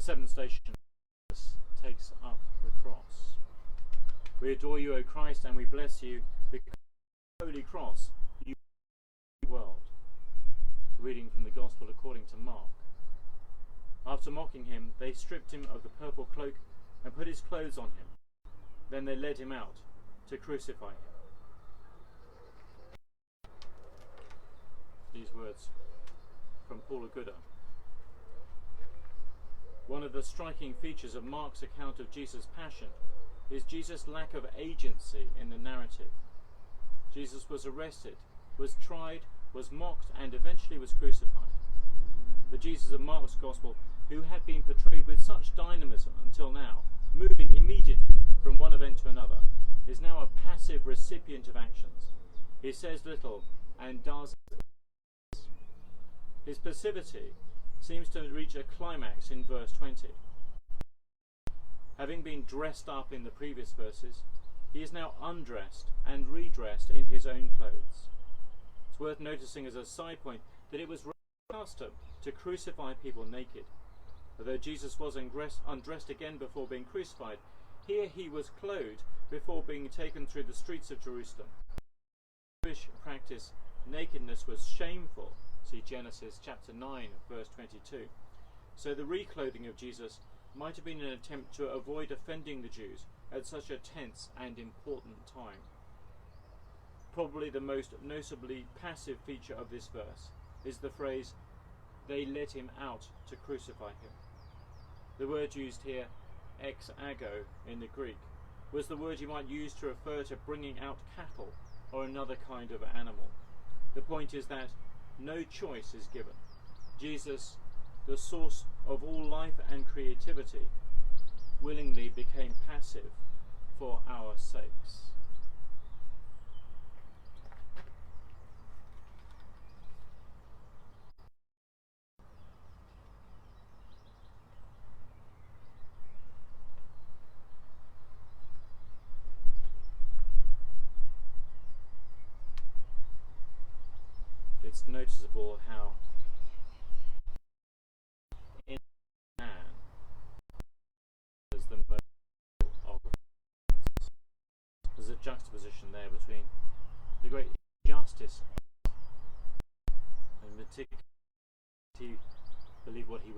seventh station, Jesus takes up the cross. We adore you, O Christ, and we bless you because of the Holy Cross you the world. Reading from the Gospel according to Mark. After mocking him, they stripped him of the purple cloak and put his clothes on him. Then they led him out to crucify him. These words from Paul Aguda. One of the striking features of Mark's account of Jesus' passion is Jesus' lack of agency in the narrative. Jesus was arrested, was tried, was mocked, and eventually was crucified. The Jesus of Mark's Gospel, who had been portrayed with such dynamism until now, moving immediately from one event to another, is now a passive recipient of actions. He says little and does. His passivity seems to reach a climax in verse 20. Having been dressed up in the previous verses, he is now undressed and redressed in his own clothes. It's worth noticing as a side point that it was custom to crucify people naked. Although Jesus was undressed again before being crucified, here he was clothed before being taken through the streets of Jerusalem. In Jewish practice, nakedness was shameful. See Genesis chapter 9, verse 22. So the reclothing of Jesus might have been an attempt to avoid offending the Jews at such a tense and important time. Probably the most noticeably passive feature of this verse is the phrase, "They led him out to crucify him." The word used here, ex ago in the Greek, was the word you might use to refer to bringing out cattle or another kind of animal. The point is that no choice is given. Jesus, the source of all life and creativity, willingly became passive for our sakes. It's noticeable how in man is the most of there's a juxtaposition there between the great injustice and particularly believe what he was